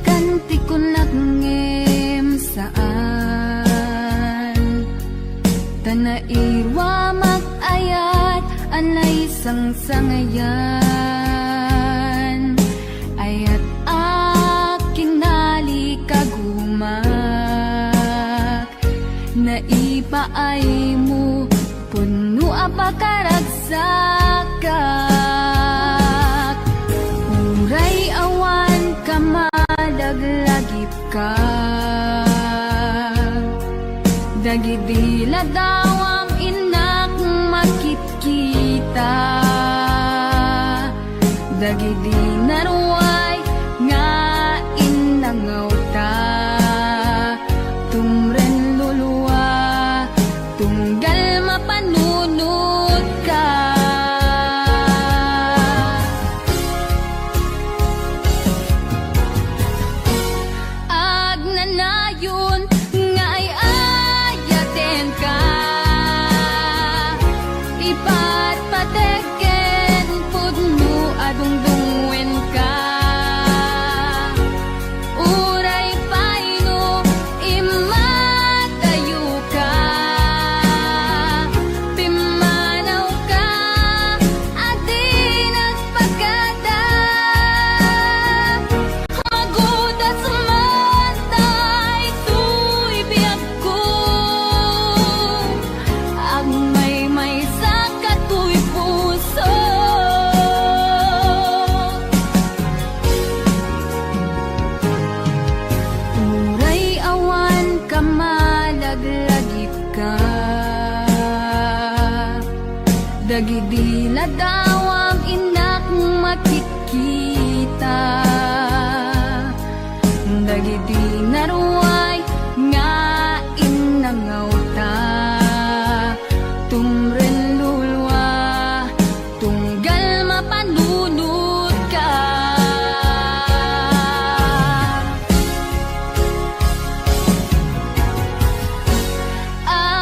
kanti ko nagngem saan tanairwa mag-ayat anay sang-sangayan ayat aking nalikagumak naipaay mo puno apakaragsakat uray awan ka malaglagip ka dagidila daw ang inak makikita dagidi naruay nga inangaw ta tumren luluwa tunggal mapanunod ka agnanayon nga ay ayaten ka ipatpateken pudno adungdungwen ka uray paino imatayo ka pimanaw ka adi nagpagada magudat sumantay tuy biyag ko ang may sa katuy puso uray awan ka malaglagip ka dagidila daw ang inak makikita dagidi naruay nga inangaw ta tumren lulwa tunggal mapanunod ka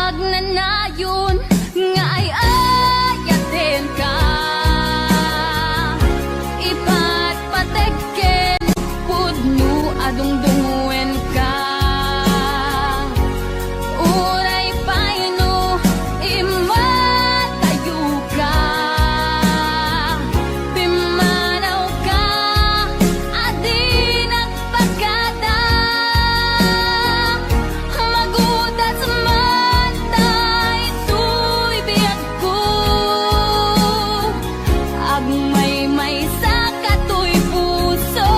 agnanayon nga ay ayaten ka ipatpateken pudno adungdungwen ka uray paino imatayo ka pimanaw ka adi nagpagada magudat sumantay tuy biyag ko agmay sa katuy puso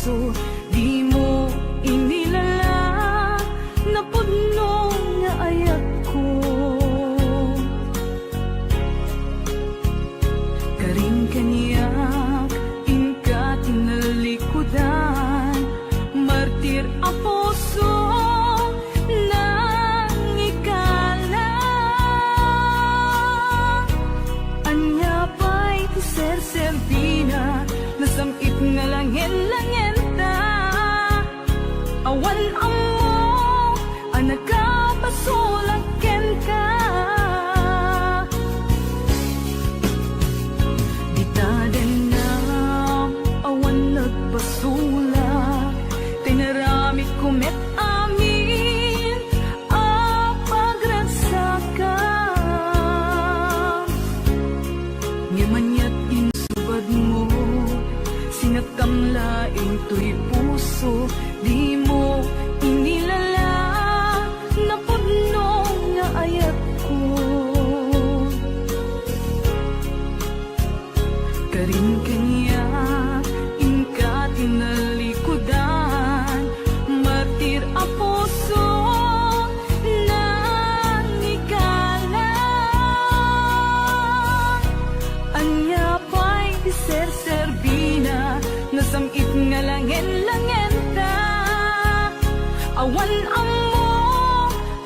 puso, di mo inilala na puno nga ayat ko. Karing kaniyak, inka tinalikudan, martir a puso nang ikala. Anya pa'y ser-serbina, nasamit nga langin-langin ta. Awan amo, anak ka, basulaken ka. Di ta din na, awan nagpasulak, tinaramit kumet amin, pagragsakan. Ngimanyat insubad mo, sinatamlaing to'y puso, di mo inilala na puno nga ayat ko. Karin kanya, inka tinalikudan, martir a puso nang ikala. Anya pa'y ser-serbina, nasamit nga langin-langin ta. Awan amo,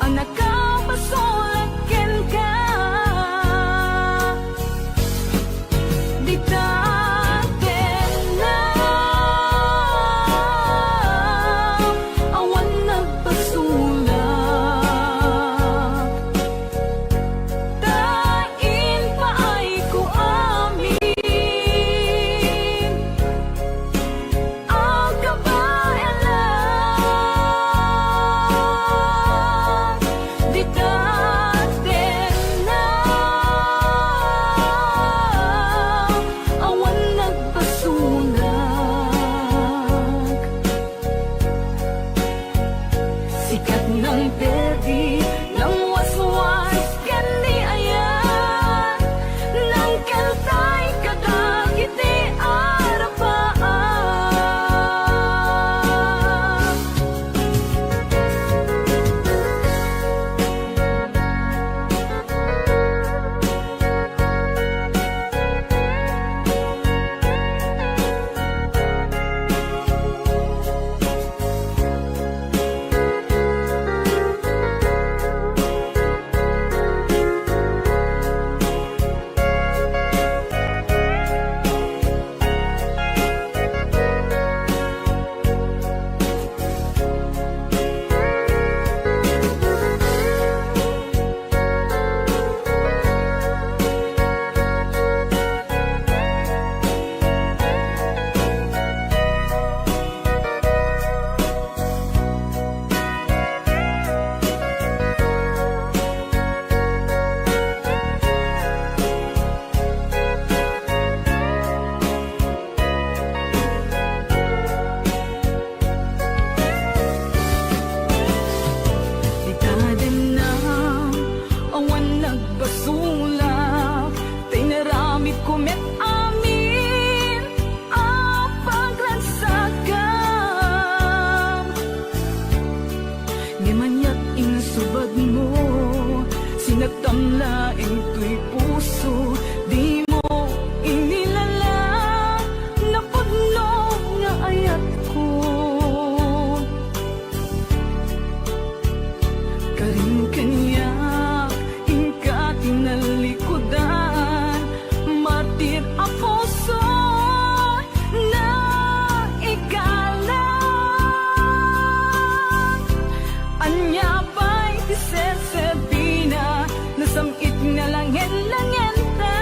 anak ka, basulaken ka. Di ta din na, awan nagpasulak, tain pa ay ko amin, ang kabayalan. Di ta din na, awan nagpasulak, sikat ng perdi, ng waswas, kandi ayan, ng kaltay kadagiti arapaan. Di ta din na, awan nagbasulak, tinaramit kumet amin, ang pagragsakan. Ngimanyat insubad mo, sinatamlaing to'y puso, di mo inilala na puno nga ayat ko. Karing kanya, inka tinalikudan, martir a puso na ikala. Anya ba'y ser-serbina, nasamit nga langin-langin ta.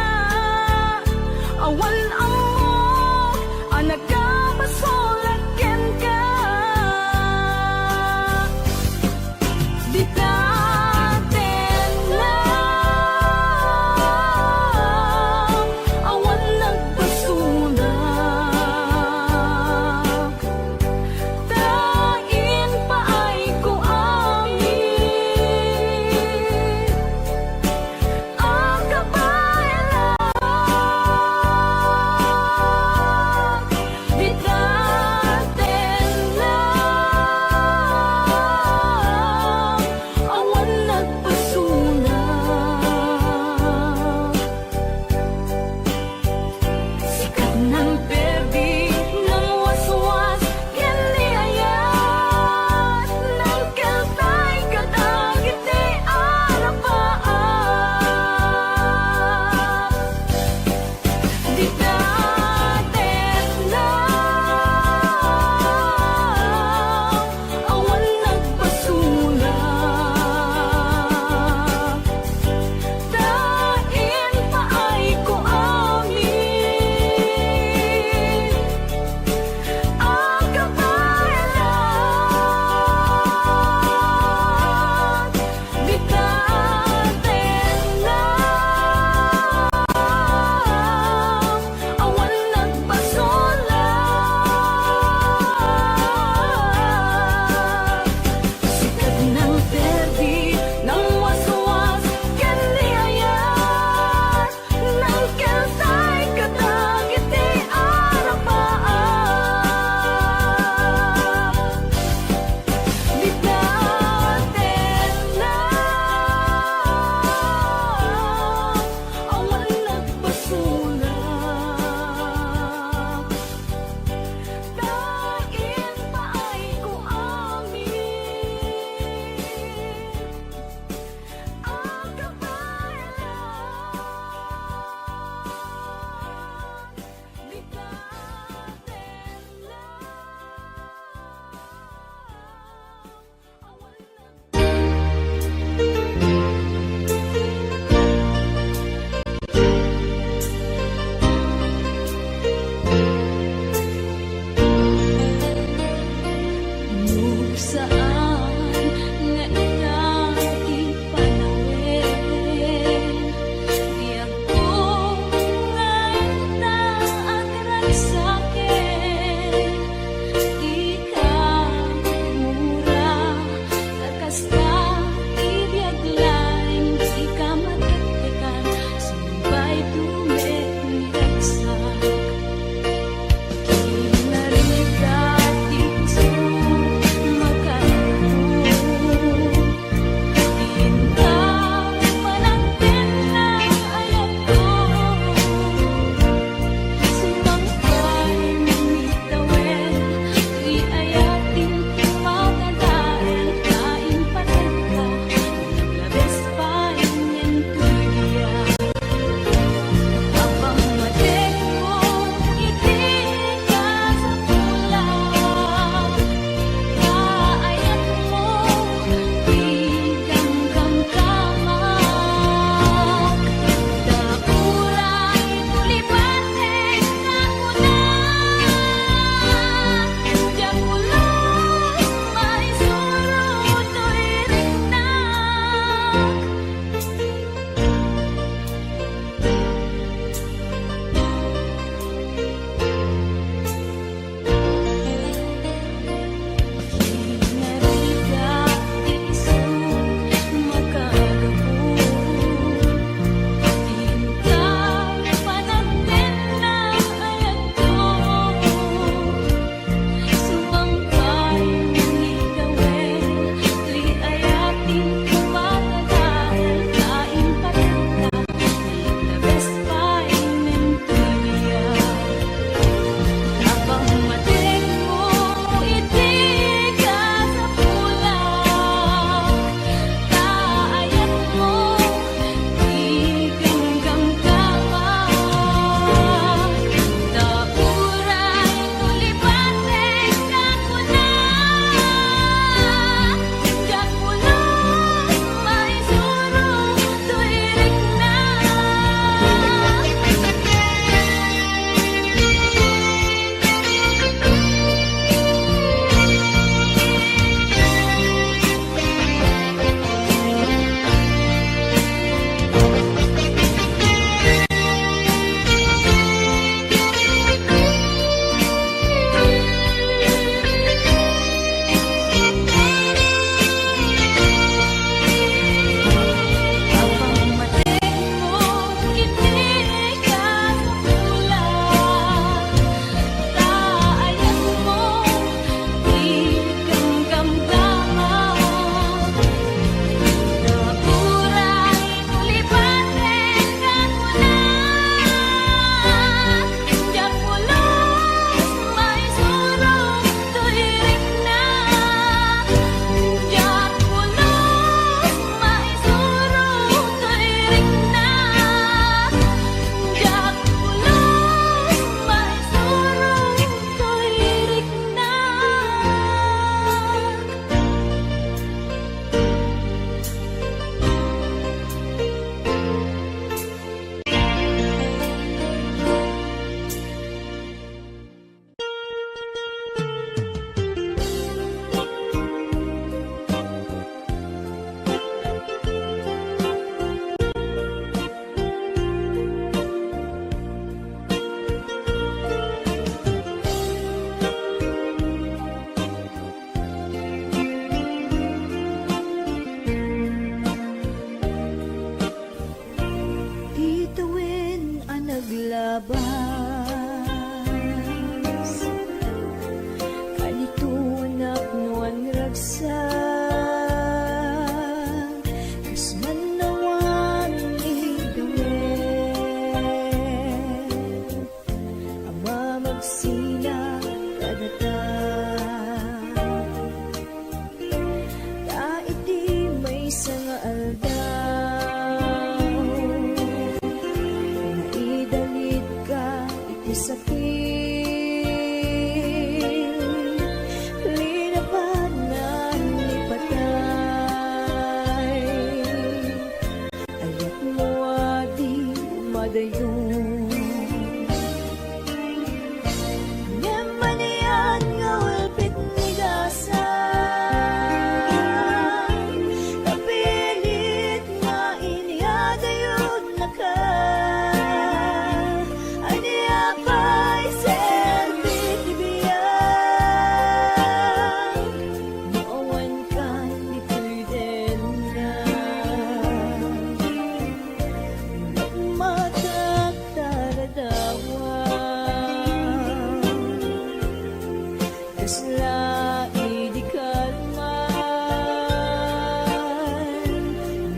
Laslai di kalman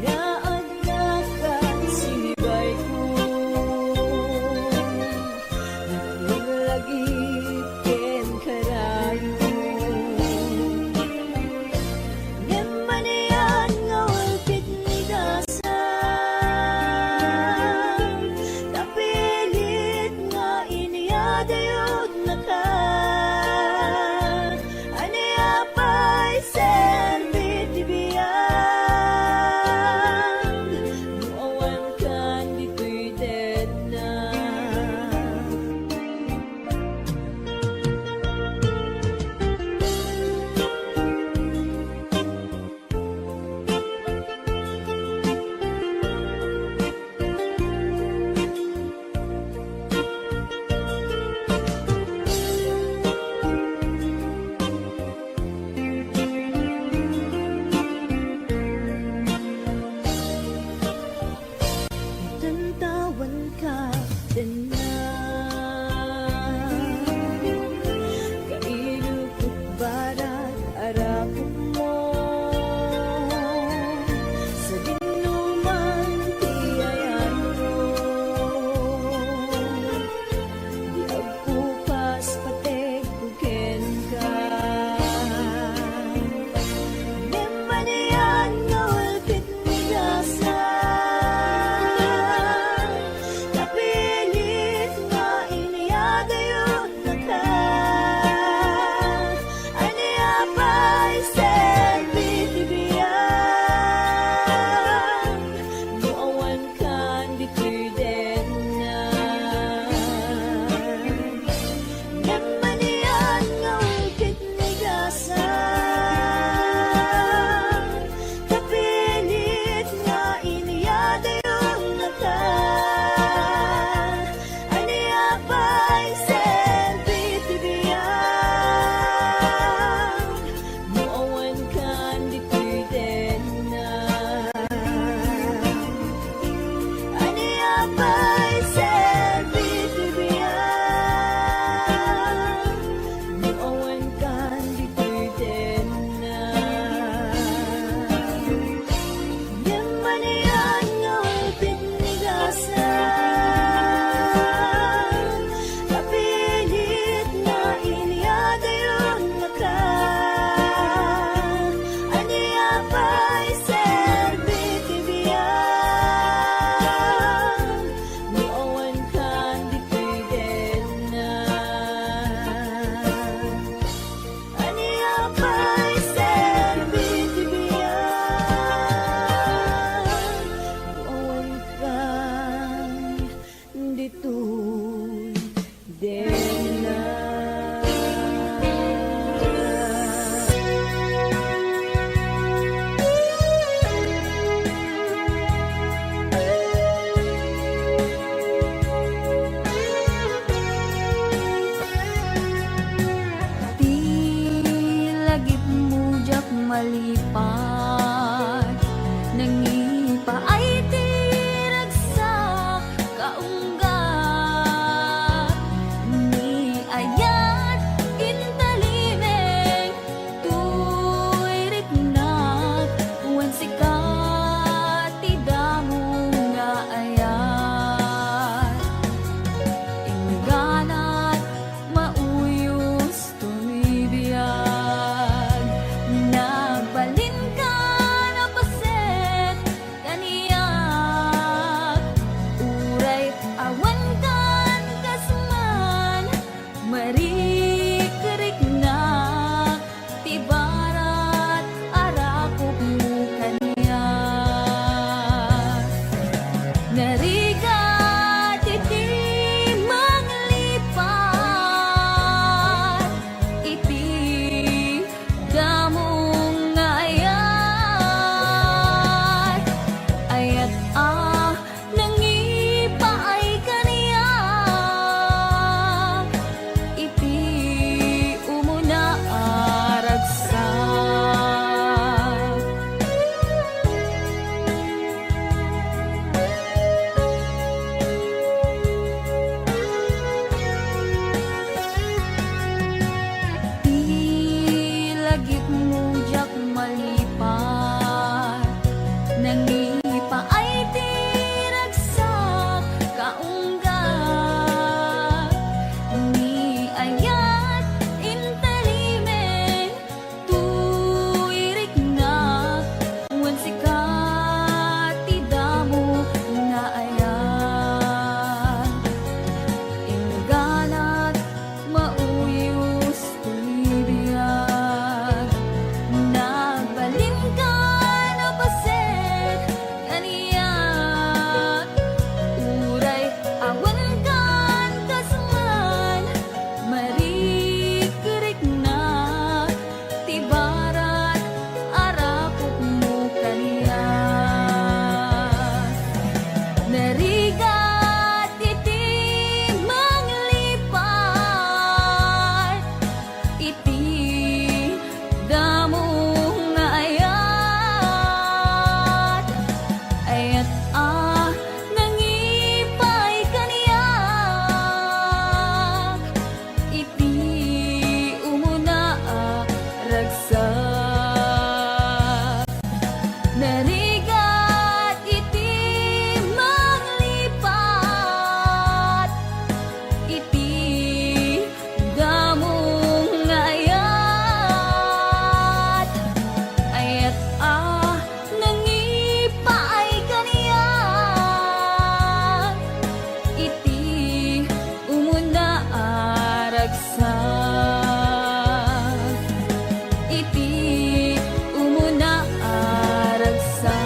nga agnakan sinibay ko naglagi ken karayo ngem manian nga walpit ni dasan kapilit nga iniyadayod na ka malipat nangipa ay tiragsak kaunggat ni ayat intalimeng tuy ritnak wen sikat tidamong nga ayat ingganat mauyos tumibiyag nagbalin ka lagip mo jak malipat. Nangipa ay tiragsak kaunggat. Ni ayat intelimen tuirik na wan sikat tidamo nga ayan. Ingalat mauyos tulibiyag. Nagbalin ka na paset kaniyak. Uray awan kan kasman marikerik na tibarat arapok mo kaniyak. Narigat iti manglipat iti damo nga ayat. Ayat nangipay kaniyak iti umuna ragsak. Narigat iti manglipat iti damong nga ayat. Ayat nangipaay kaniyak iti umuna ragsak. Iti umuna ragsak.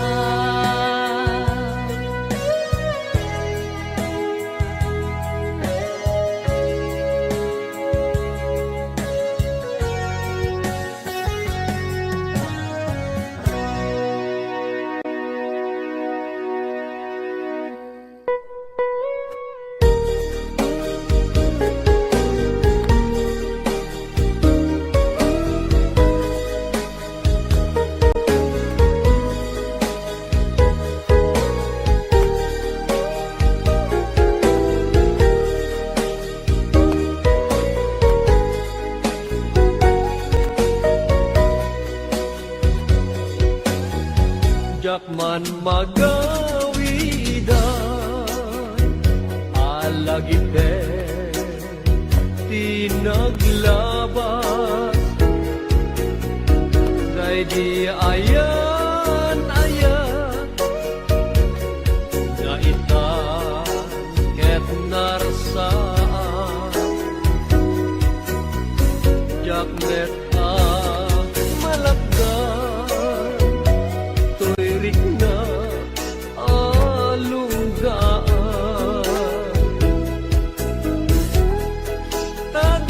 Jakman magawidan alagite tinaglabas kay di ayan na ita ket narsaan jaknet malagdan tuirik na alunggaan.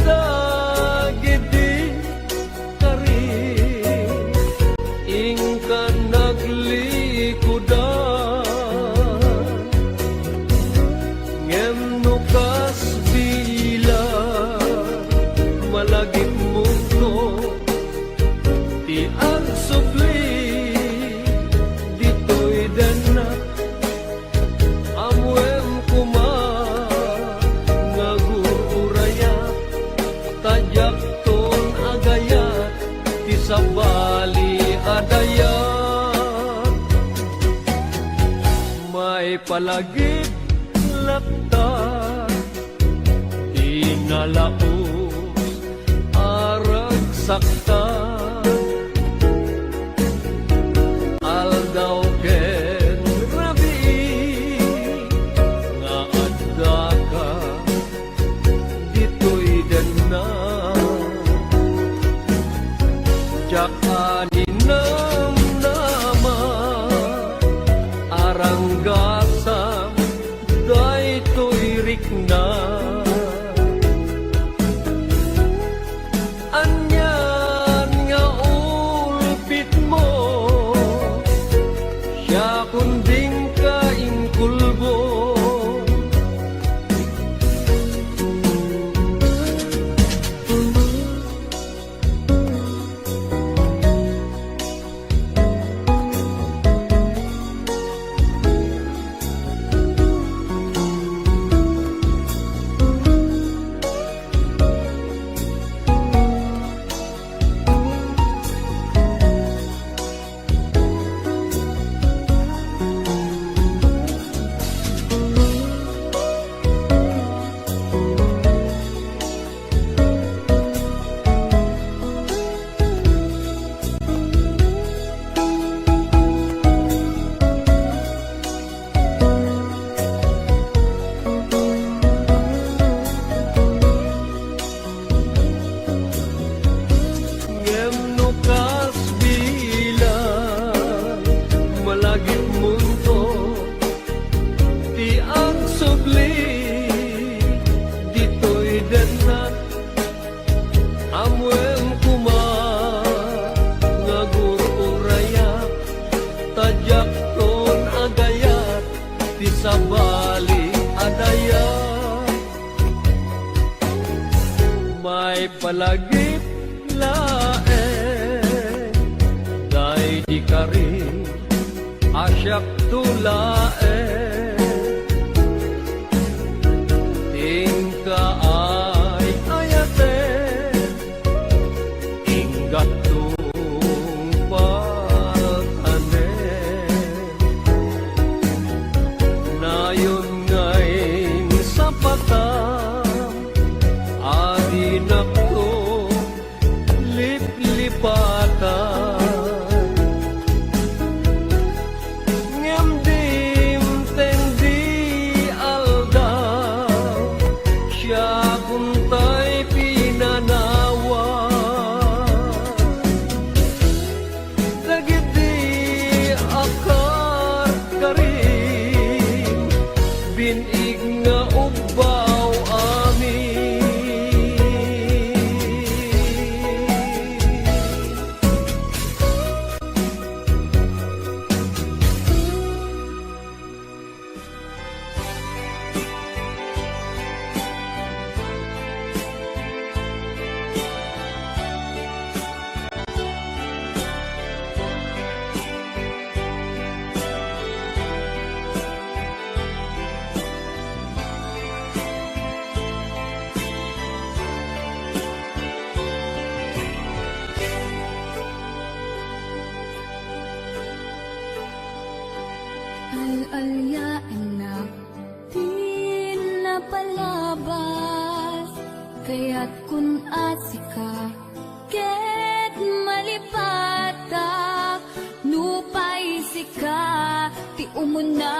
Tadagidi karin ingka naglikudan. Ngem nukas bila malagip mundo ti ang supli dito'y danak amwem kuma ngaguraya tajak ton agayat ti sabali adayat may palagip laptan di nalaos arag saktan aldaw ken rabi nga adda ka dito'y dana jak aninam nama aranggasa daytoy rikna anyan nga ulpit mo siya kunding kaingkulbo palagip lae Day di ka rin asyak tulae Tingka ay ayate Inggat tumpal ane Nayon ngayon sa patam Adi na ko liplipatan Ngem dim tendi aldaw Siya kuntay pinanawa Dagiti akar karim Binig nga ubaw amin Al-alyaan na di napalabas Kaya't kun asika ket malipata Nupay sika ti umuna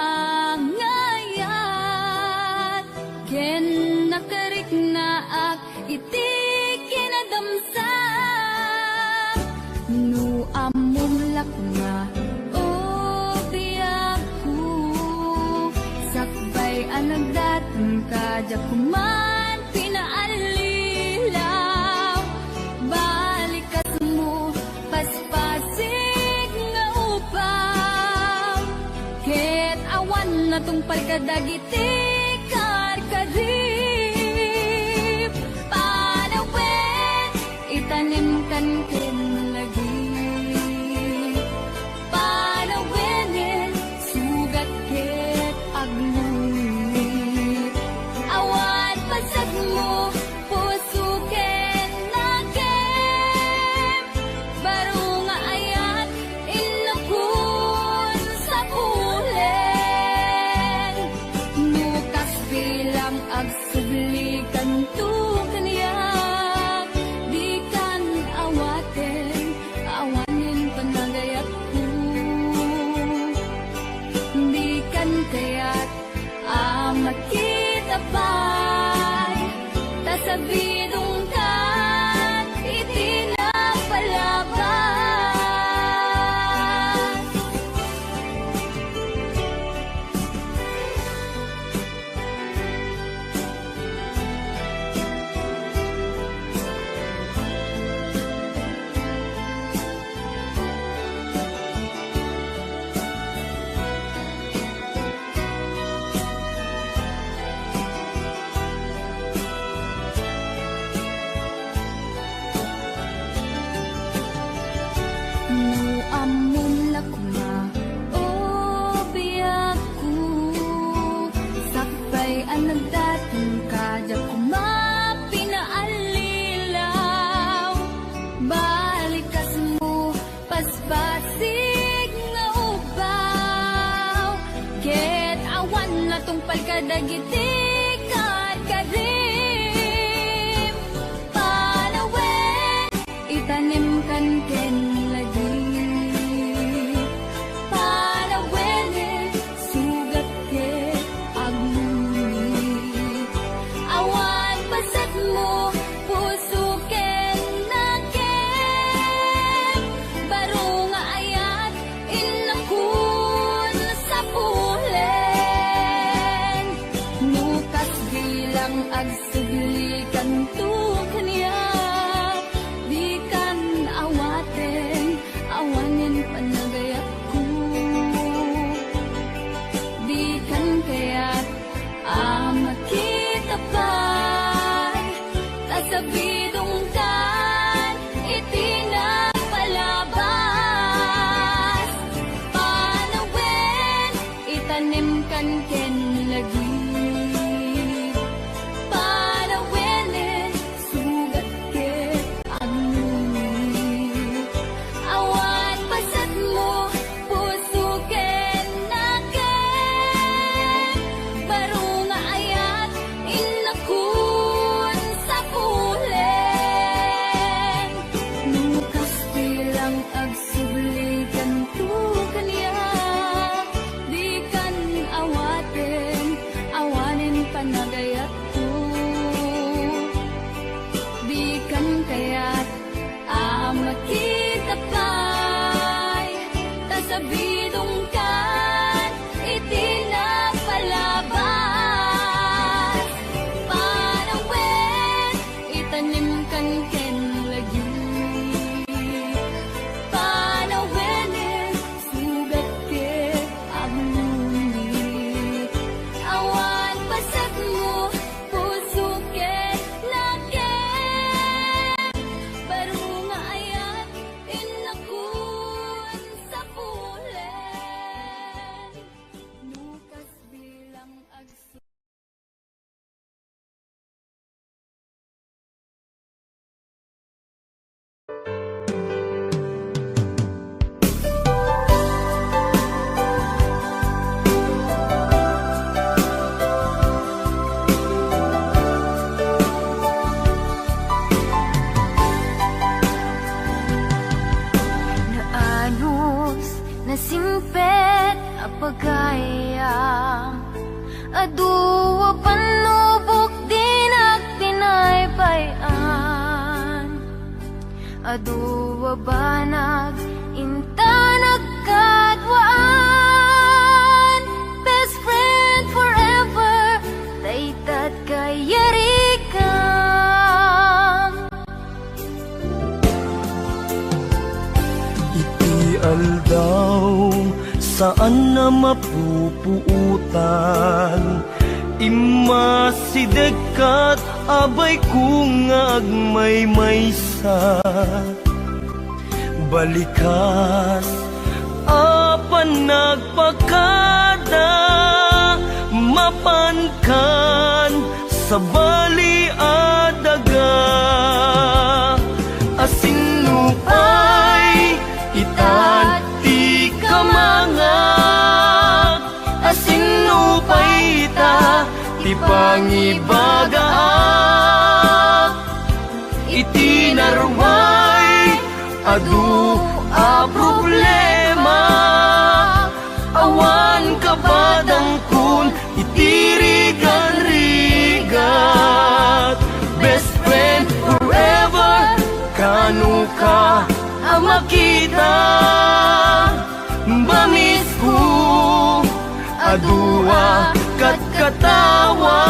ngayat Ken nakarik na ak iti kinadamsak Nu amumlak nga Sakbay ang nagdatang kadya kuman pinaalilaw Balikas mo paspasig nga upaw Ket awan na tong palkadagiti karkarip Panawin itanim kan ken lagi Panawin sugat ket agluit Awan pasag mo pusuken nakem Baro nga ayat inapun sa pulen Nukas bilang agsublikan tu kaniyak Di kan awaten awanin panagayat ko Di kan kaya't makita pa'y tasabidong kan iti napalabas Amun lakma o biyaku Sakbay ang nagdatang kadya kuma pinaalilaw Balikas mo paspasig nga ubaw Ket awan na tong palkadagiti karkarim Panawin itanim kan ken agsublikan tu kaniya Di kan awaten awanin panagayat ko Di kan kaya't makita pa'y tasabidong ka Aduwa panubok dinak pinaypayan. Aduwa banag inta nagkadwaan. Best friend forever, daytat kayarikam. Iti aldaw saan na mapupuutan. Imasidekat abay kung agmaymaysa. Balikas apan nagpakada. Mapankan sa bali adaga. Asinupay itat di kamangak. Asinupay ita ti pangibagaak. Iti narway adu a problema. Awan kabadang kun itirigan-rigat. Best friend forever, kanu ka amakita. Bamis ko adua kat katawa.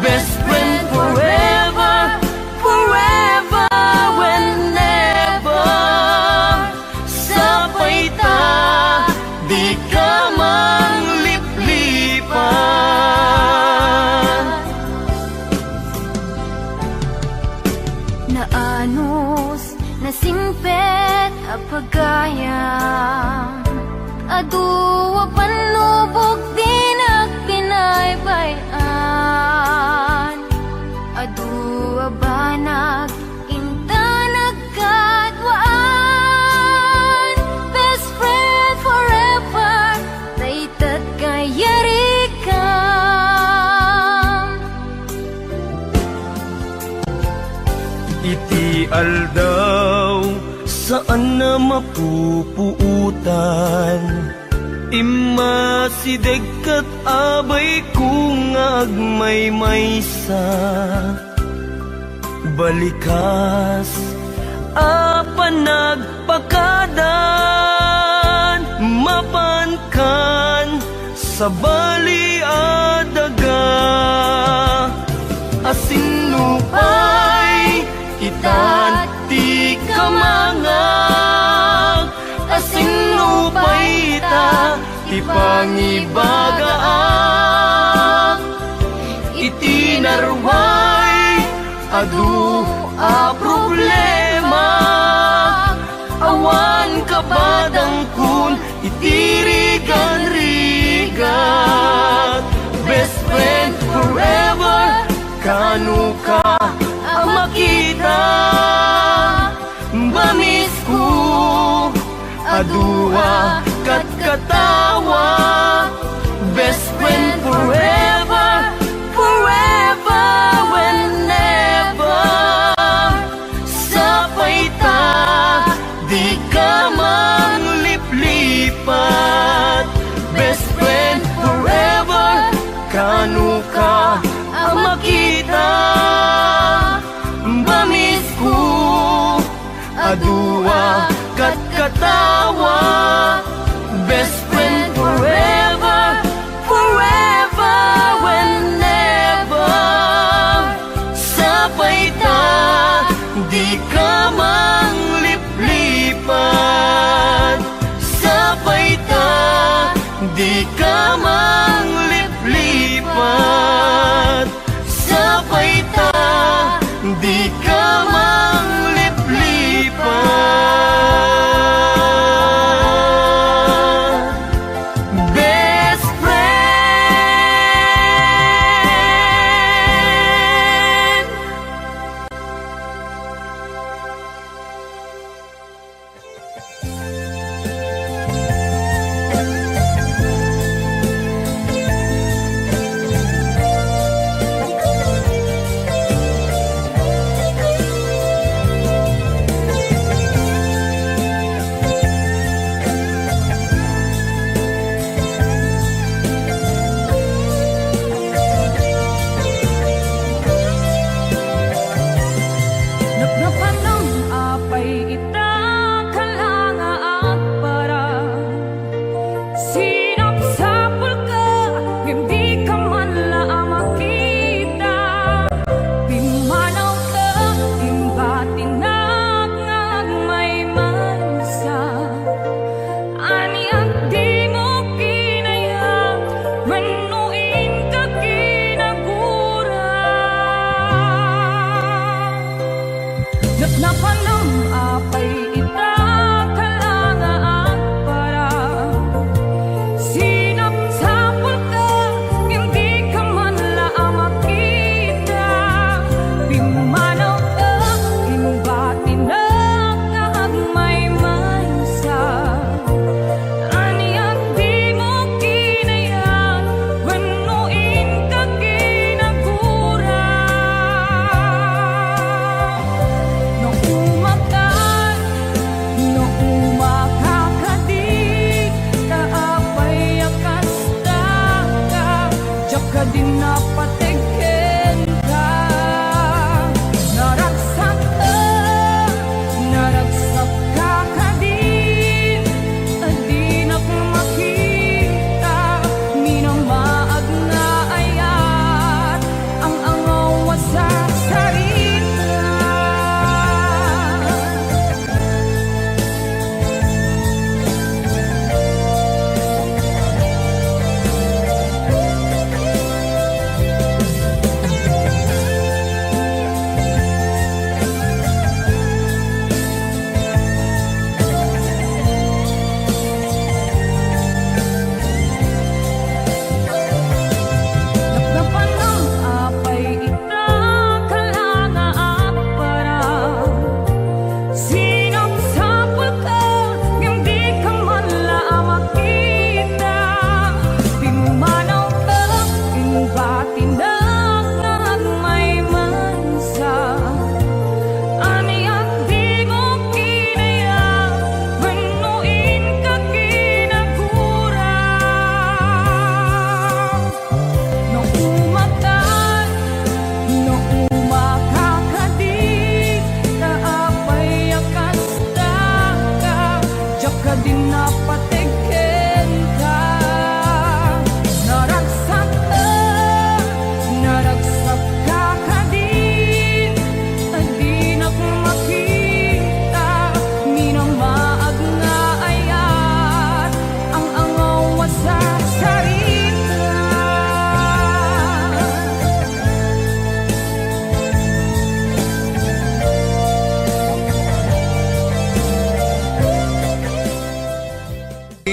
Best friend forever, forever whenever. Sapay ta di ka mangliplipan. Naanos nasingpet apagayam. Aduwa panubok dinak pinaypayan. Aduwa banag inta nagkadwaan. Best friend forever, daytat kayarikam. Iti aldaw saan na mapupuutan. Imasidekat abay kung agmaymaysa. Balikas apan nagpakadan. Mapankan sa bali adaga. Asinupay itat di kamangag. Asinupay ita ti pangibagaak. Iti narway adu a problema. Awan kabadang kun itirigan-rigat. Best friend forever, kanu ka amakita. Bamis ko adua kat katawa. Best friend forever, forever whenever. Sapay ta di ka mangliplipat. Best friend forever, kanu ka amakita. Bamis ko adua kat katawa. Best friend forever, forever whenever. Sapay ta di ka mangliplipan. Sapay ta di ka mangliplipan. Sapay ta di ka mangliplipan. Best friend.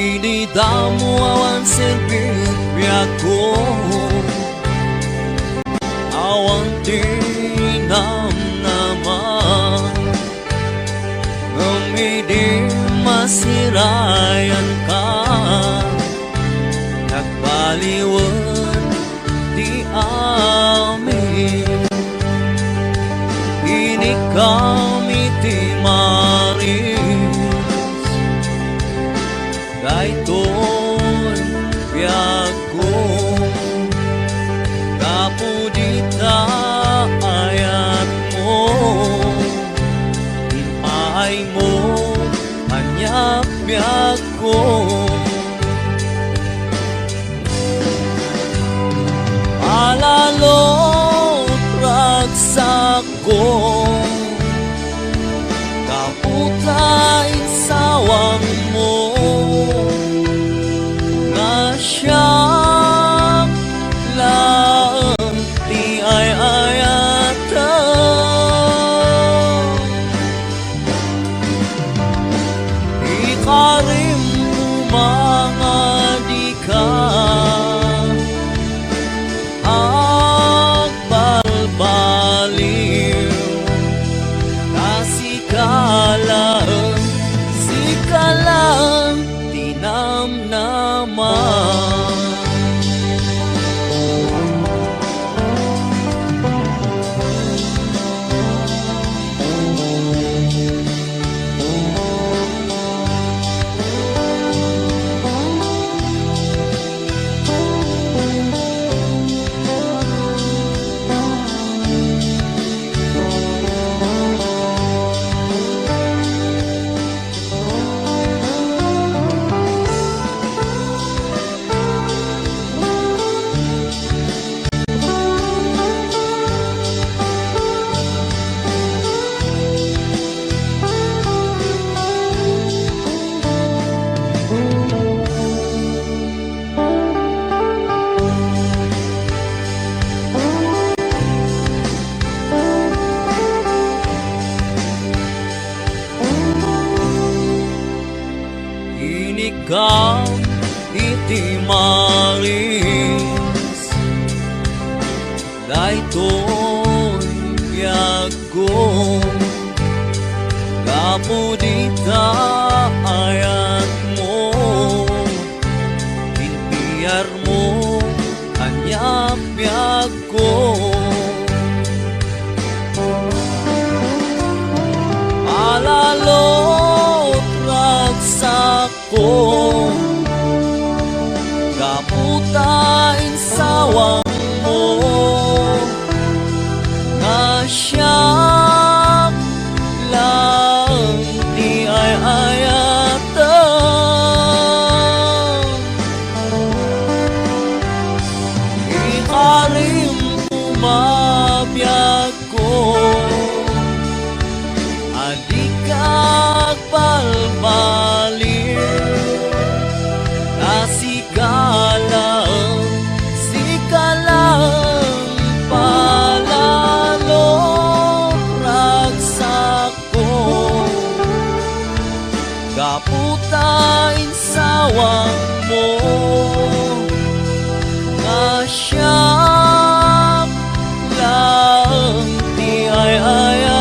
Inidamo awan serbibiako, awan tinam naman, umidi masirayan ka, nagpaliwan di amin. Ini kami ti maris, daytoy biyago, kapudita ayat mo, inay mo, anyak biyago. Alalo ragsak ko, kaputay sawang mo, nga siyang lang di ay ayatan. Ikarim mga di ka agbalbaliw, sikalang tinamnaman. Inikam iti maris, daytoy biyago, kapudita ayat mo, pinpiyar mo, anyak biyago. Alalo ragsak ko, kaputain sawang mo, nga siyang lang di ay ayatan. Ikarim umabiyag ko, adikag balbaliw, sikalang palalo ragsak ko, kaputain sawang mo, nga siyang lang di ay ayatan.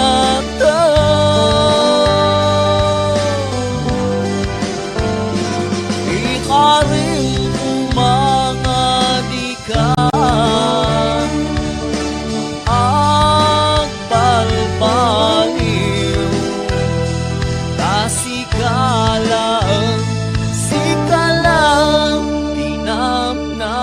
Ikarim mga di ka agbalbaliw, sikalang tinamnaman.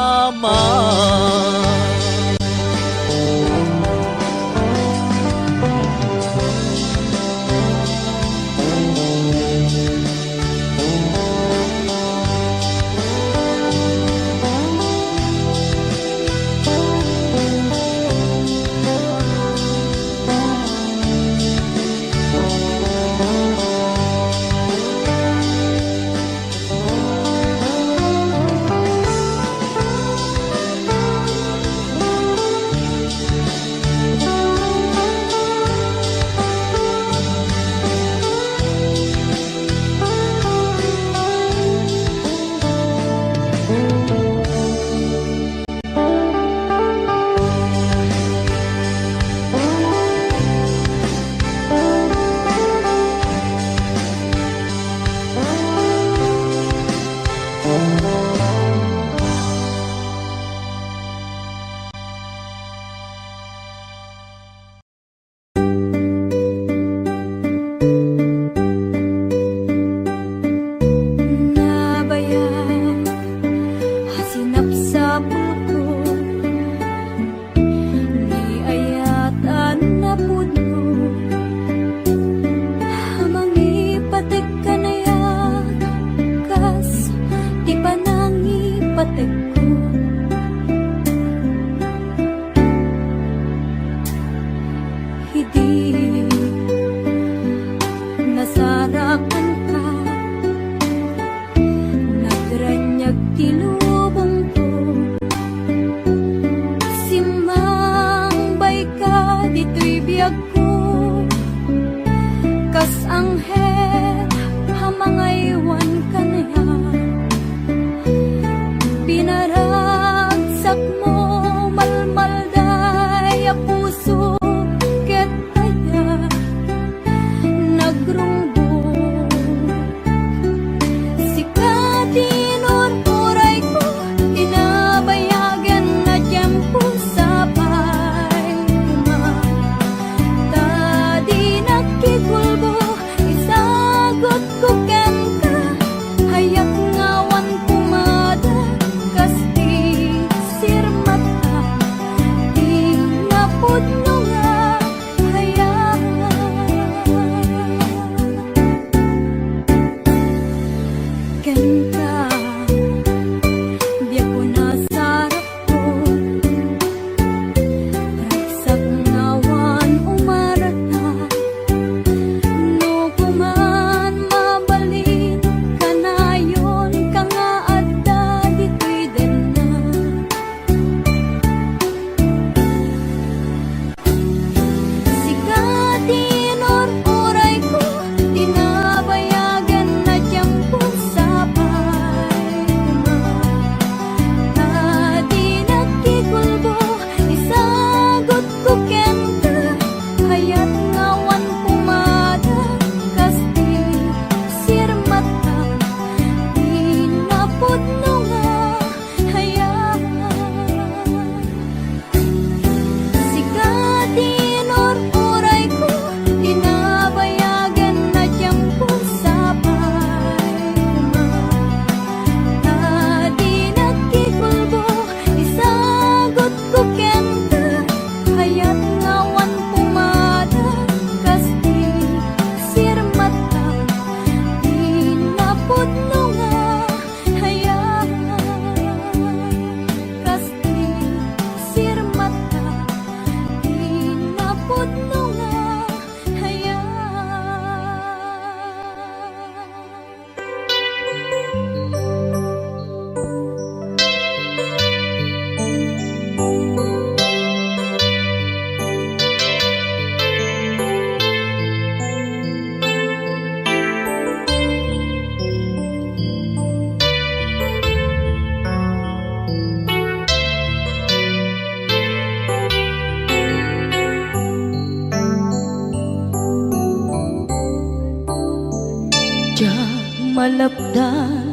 Diyak malapdan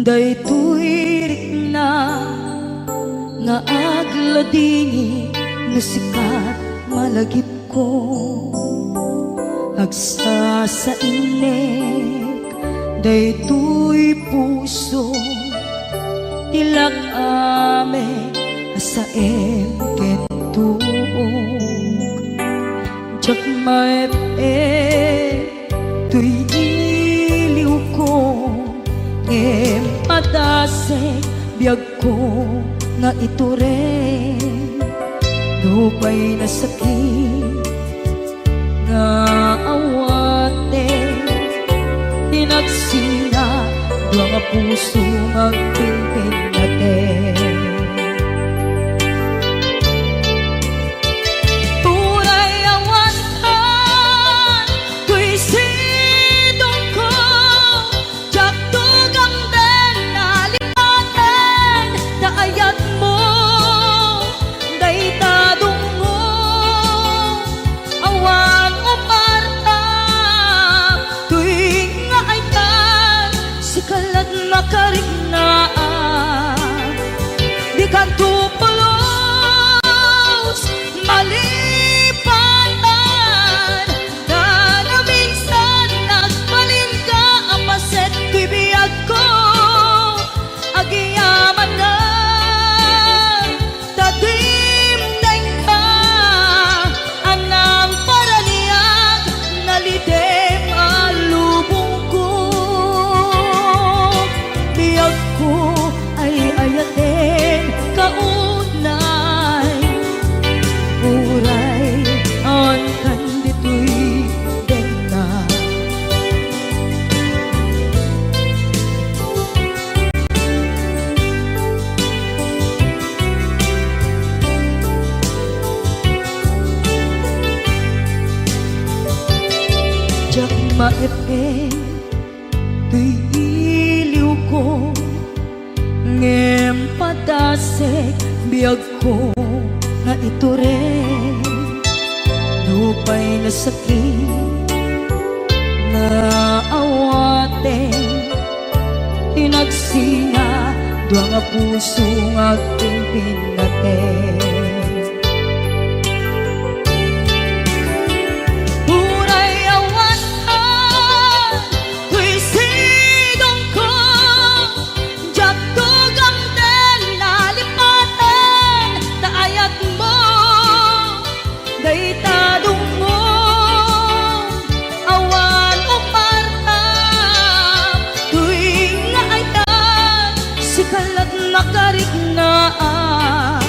daytoy rikna nga agladingi nga sikat malagip ko agsa sa inek daytoy puso tilak ame asaem kentuog jak maep tuy iliw ko ngem padase biyag ko nga ito rin lupay na sakit nga awate tinagsina dua nga puso magpilpil natin turay awatan tuy sidong ko jak tugang den nalipaten kaayat mo daytadong mo awan umarta tuwing nga ay tan sikalat makarignaan di ka tupulos malipatan na na minsan nagbalin ka apaset tibiyag ko agiyaman na tadim ka anang paraniag nalidem alubong ko biyag ko ay ayaten kaunay uray ang kandito'y dena jak maepe tuy iliw ko ngem padasek biyag ko nga ito rin lupay na sakit na awate tinagsinga dua nga puso nga pimpin natin Uray awatan tuy sidong ko jak tugang den nalipaten kaayat mo daytadong mo awan umarta tuwing nga ay tan sikalat makarignaan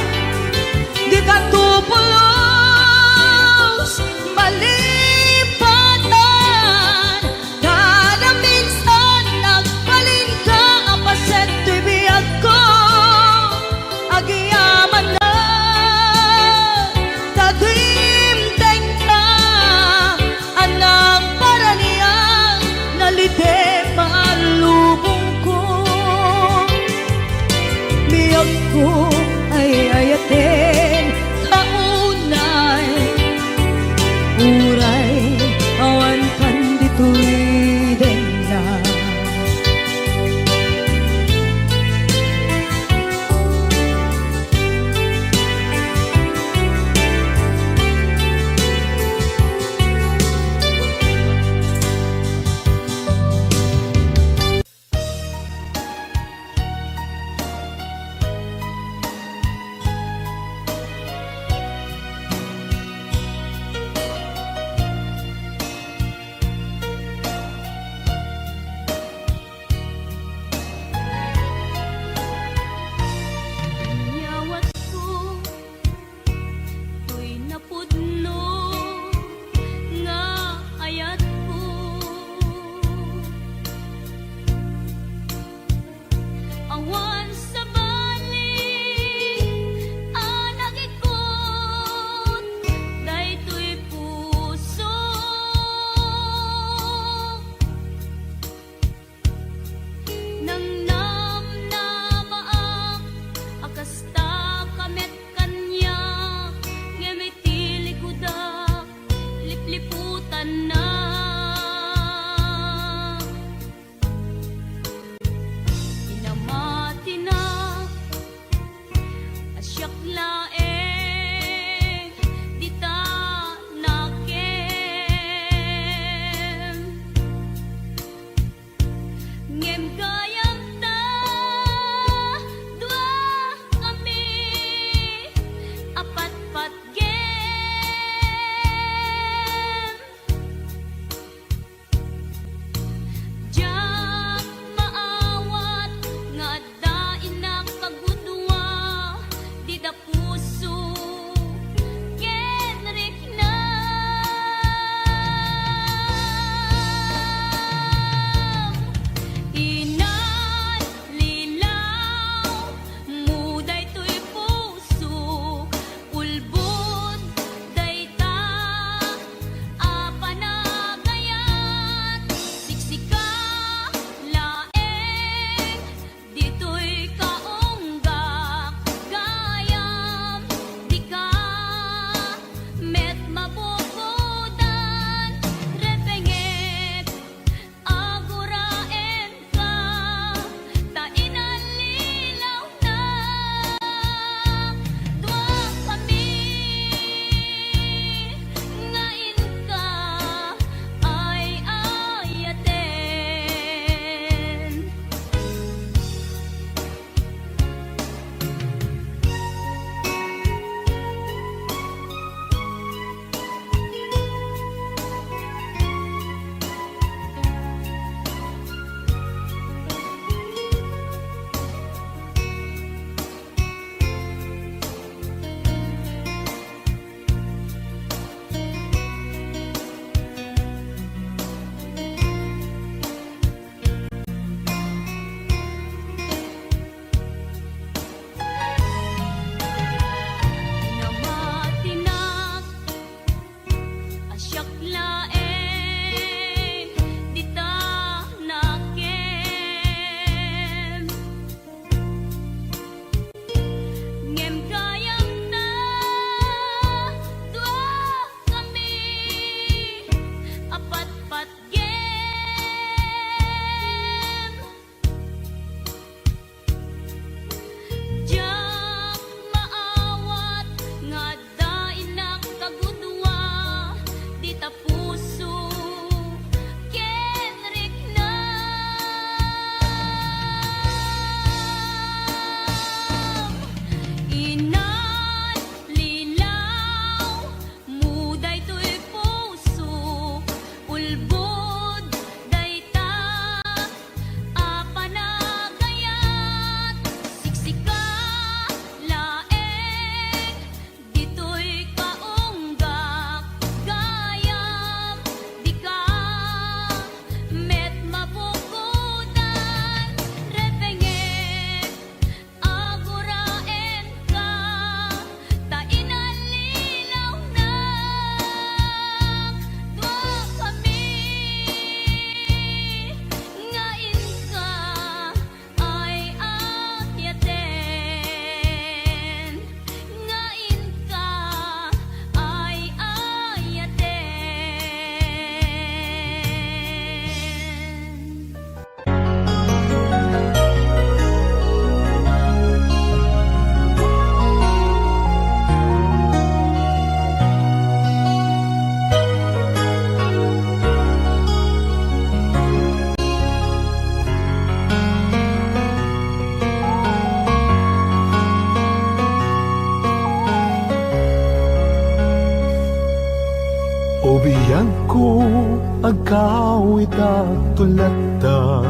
agawid at tulata.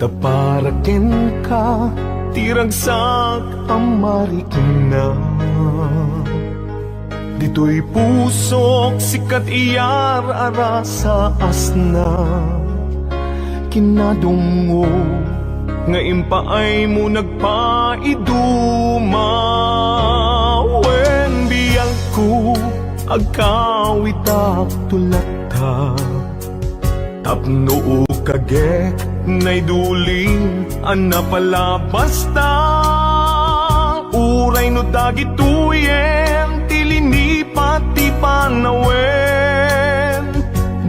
Taparaken ka, tiragsak amarik na. Dito'y pusok, sikat iyar ara sa asna. Kinadungo, nga impaay mo nagpaiduma. Wen biyang ko, agawid at tulata. Tapno kagek, nay duling, ana pala basta. Uray no dagituyen, tilini pati panawen.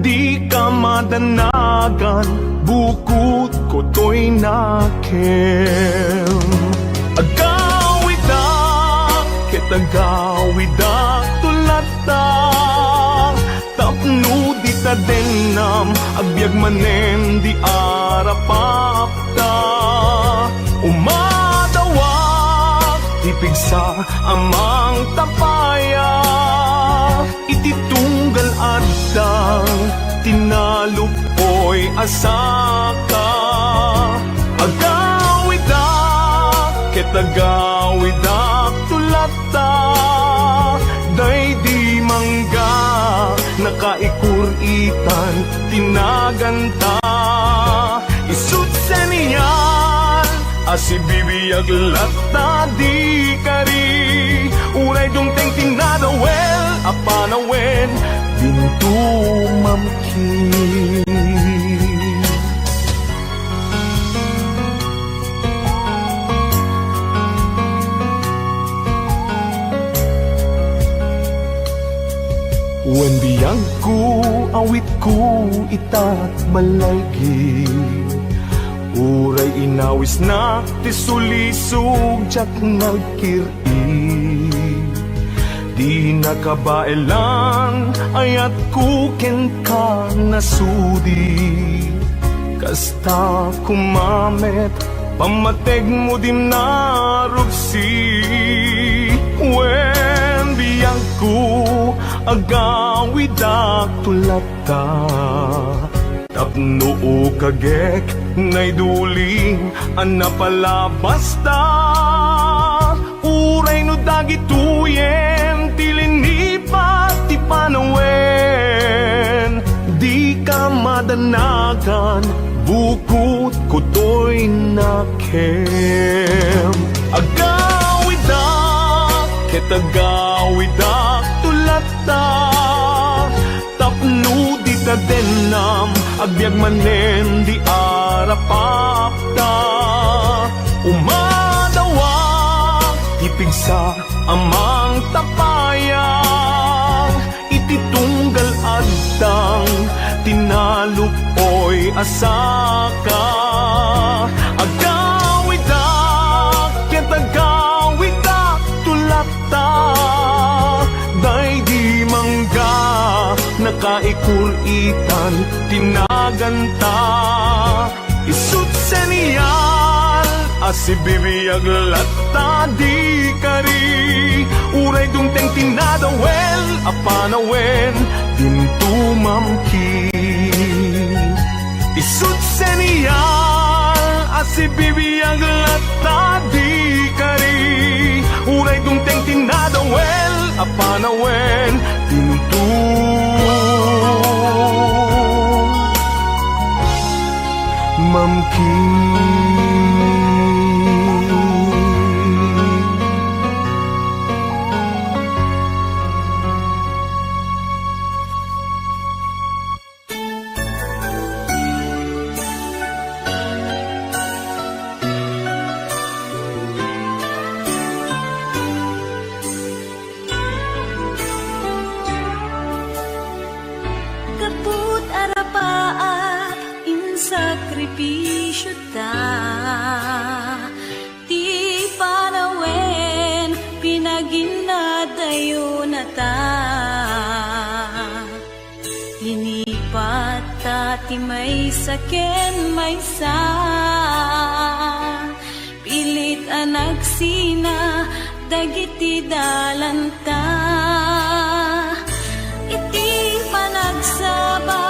Di ka madanagan, bukod ko to'y nakem. Agawida, kitagawida, tulata. Tapno di ta denam, agbyag manen di arapapta. Umadawak, tipigsa amang tapaya. Ititunggal adang, tinalupoy asaka. Agawida, kitagawida, tulata. Day di mangga, nakaikuritan, tinaganta. Isut sa niyan, asibibiyag lata di kari. Uray dungteng tinadawel, apanawen, bintu mamkin. Wen biyang ko, awit ko, itat malaygi. Uray inawis na, tisulisog, jak nagkiri. Di nakabaelan, ayat ko ken ka nasudi. Kasta kumamet, pamateg mo din narupsi. Wen biyang ko, agawid at tulata. Tapno kagek, nay duling, ana pala basta. Uray no dagituyen, tilini pati panawen. Di ka madanagan, bukod ko to'y nakem. Agawida, kitagawida, tulata. Tapno di ta denam, agbyag manen di arapapta. Umadawak, ipigsa amang tapayang. Ititunggal adang, tinalupoy asaka. Agawida, kitagawida, tulata. Day di mangga, nakaikuritan, tinaganta. Isut sa niyal, asibibiyag lata di kari. Uray dungteng tinadawel, apanawen, bintu mamkin. Isut sa niyal, asibibiyag lata di kari. Uray dungteng tinadawel, apanawen, bintu mamkin. Kaput arapaat in sakripisyo ta. Ti panawen pinaginadayo na ta. Linipat ta ti may saken may sa. Pilit anak sina dagiti dalanta. Iti panagsaba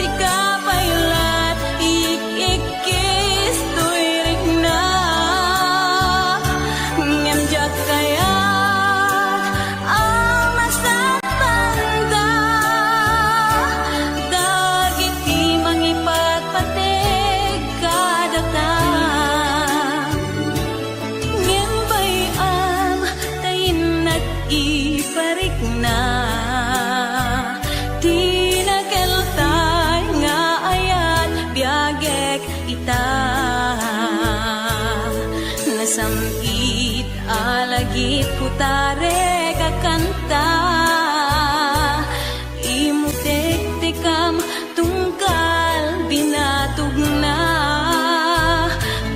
sikapaylat ikikis tuirik na ngem jak kayak masatanda dagiti mangipatpatig kadatang ngem bayam tayin nag-iparik na tinakeltay nga ayat biagek ita nasamit alagit putare kakanta imutek-tekam tungkal binatog na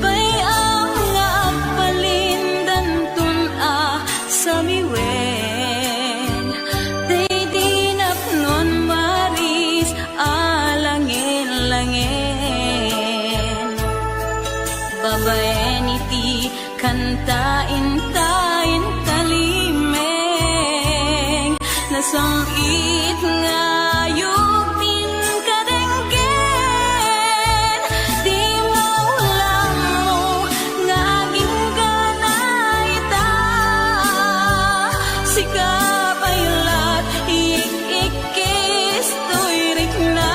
bayam nga agpalindan tun sa miwen day dinapnon maris alangin-langin babaen iti kantain tayin kalimeng nasamit nga yupin kadenggen di maulang mo nga ginggana ita sikapaylat ikikis tuirik na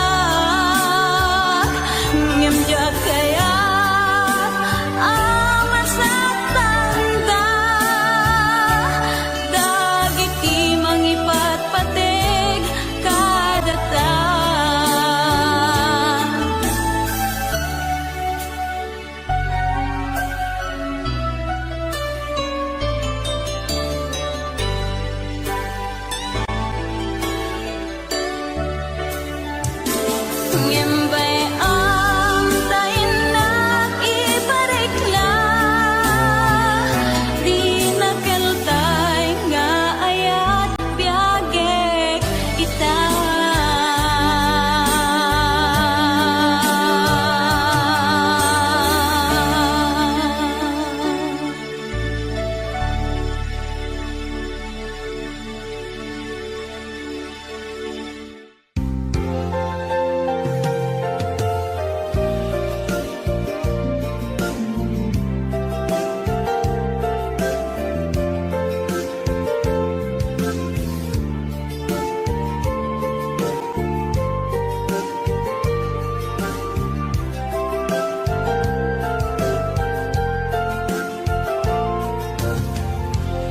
ngem jak kaya masatanda dagiti mangipatpatig kadata ngem bayam tayin nag-iparikla di nakeltay nga ayat biagek ita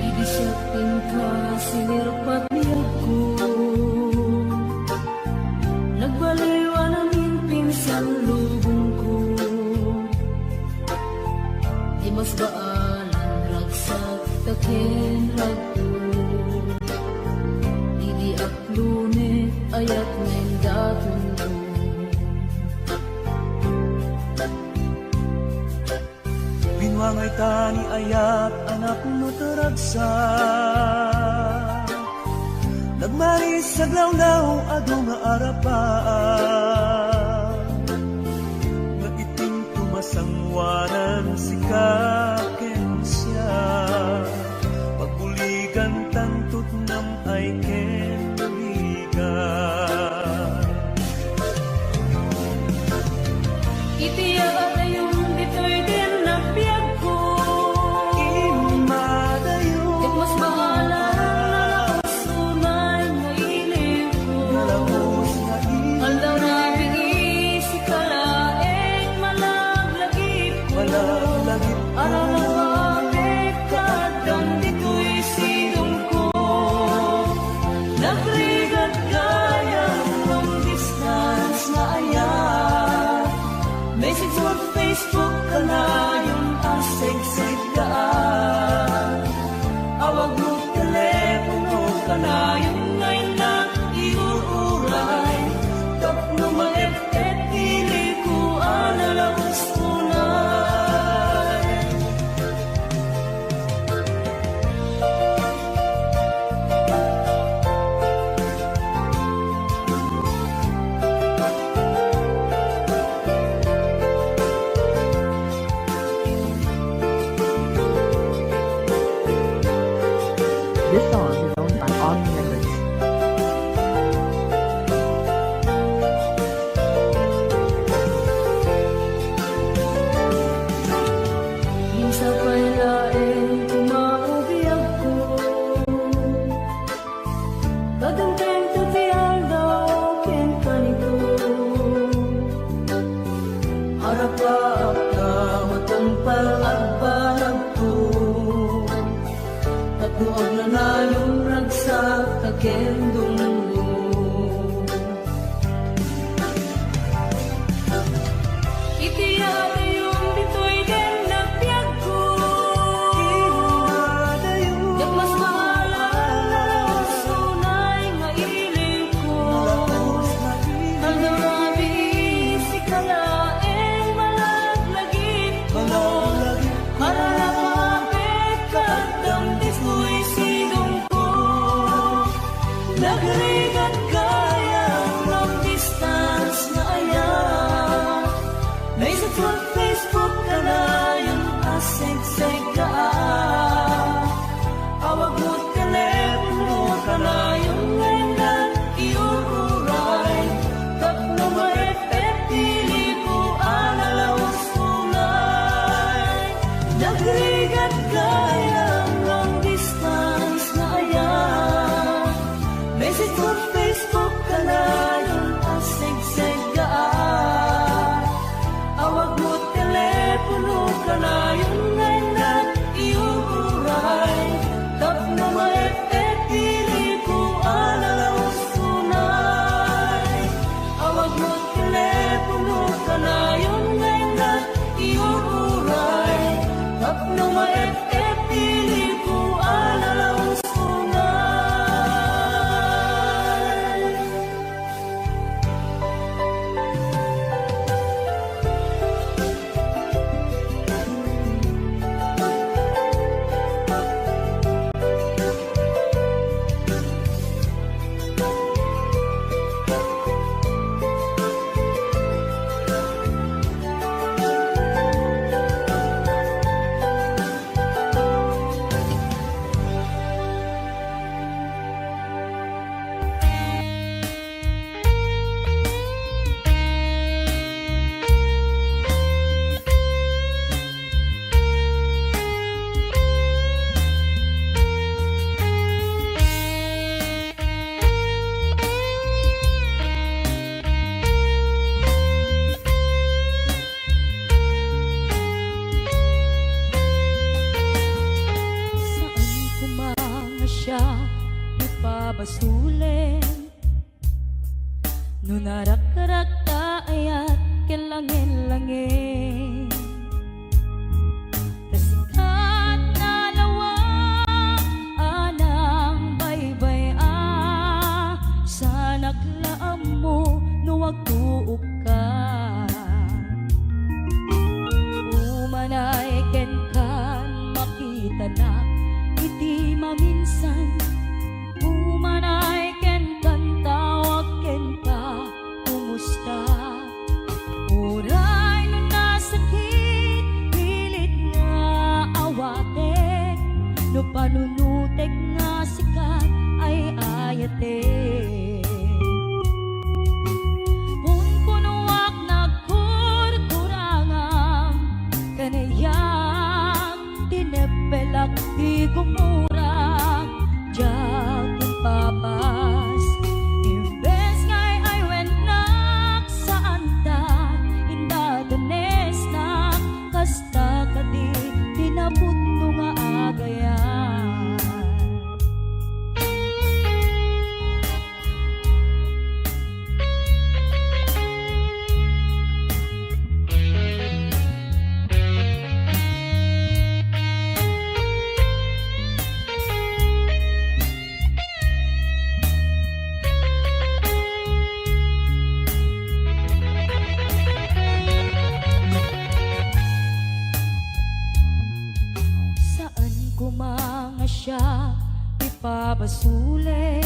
idisyatin ka sinirpat niya ko nagbaliwa namin pinsan lubong ko di mas baalan ragsak takin ragto di aklune ayat ngayon daton ko Binwangay tani ayat anak mo taragsa Nagmaris sa glawlaw ado nga arapaan Nga iting tumasangwanan si kaken siya Pagbuligan tantut nam ay ken buligan iti ayun dito'y din napiyag ko Imadayo it mas bahala sunay mo ilim ko Galapos na aldaw na bigisi kalaeng malaglagip ko Malaglagip araw na babit kadam dito'y sidong ko nagrigat kaya long distance na ayat message mo Facebook ka na yung asig-sig daan awag mo telepono ka na yung ngayon na iuuray tap no maepet ili ko analabas tunay Duog na nalong ragsak kagendong-dong. Itiyadayong dito'y din nagbiag ko. Yak mas maalam na sunay nga iling ko. Hanggang mabis ikalaeng malaglagit ko. Harap mapit kadamdis ko'y sidong ko. Nagrigat kayang long distance na ayan. May sa Facebook ka na yung asig-sig ka. Awag mo't telepono ka na yung ngayon iuray. Tapno maepet pili ko alalawas tunay. Nagrigat kayang long distance na ayan. May sa Facebook ka na yung asig-sig ka. Awag mo telepono ka na yung ngayon iuray. Tapno maepet pili ko alalawas tunay. Awag mo telepono ka na yung ngayon iuray. Tapno maepet pili ko alalawas tunay. Saan kumanga siya ipabasulin? Nunarak-karak ta ayat kelangin-langin. Tasikat na lawang anang baybay sa naglaam mo nuwag tuok ka. Umanay ken kan makita na iti maminsan. Umanay ken kan tawag ken ka kumusta. Uray no nasakit pilit nga awatek. No panunutek nga sikat ay ayatek. Kung punuak nagkurkurangam kanayang tinepelak di kumurang jagong papas. Imbes ngay ay wenak saan ta indadanes na kasta kadi tinaputno nga agayan. Saan kumanga siya ipabasuli?